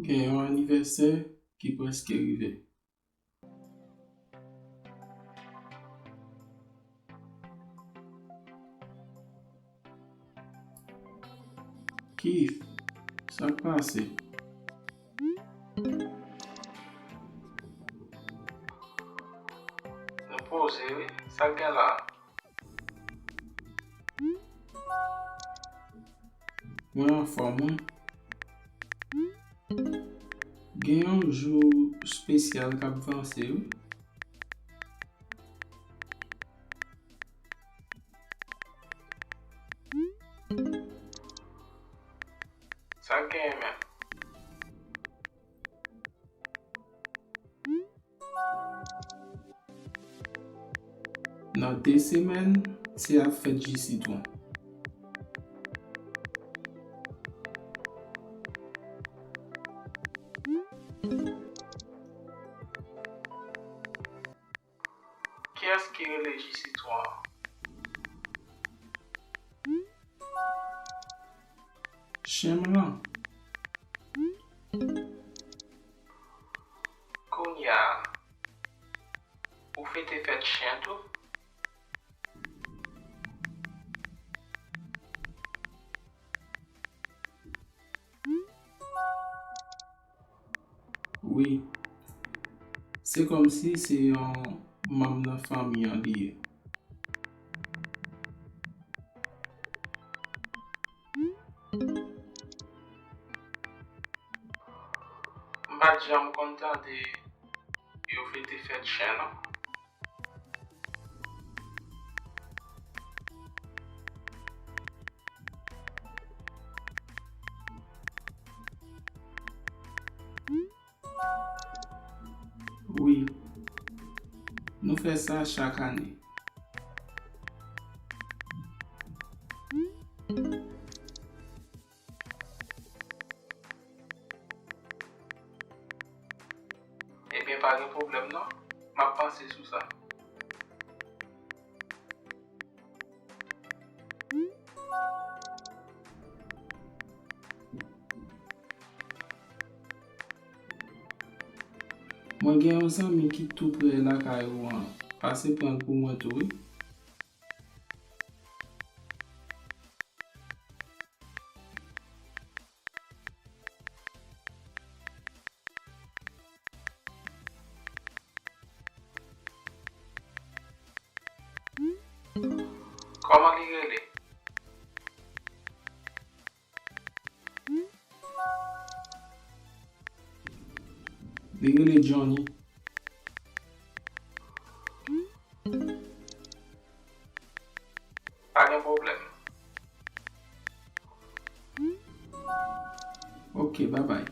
Gen yon aniverser ki preske rive. Kif, sak pase? Nou pose, oui. Sak gen la. Mwen an form. Gen yon jou spesyal kap vanse ou? Sak gen men. Nan 2 semen, se ap fet jisitwan. Ki es ki rele jisitwa? Chen lan. Konya. Ou fete fet chen tou? Oui. Se kom si se yon mam nan fami an liye. Mba jam kontande yo fete fet chen nan. Oui. Nou fe sa chak ane. Ebyen pa gen problem nan. Ma panse sou sa. Mwen gen yon zami ki tou pre la kay ou an. Pase pran pou mwen tou. Koman li rele? Li rele Johnny. Pa gen problem. Ok, bye bye.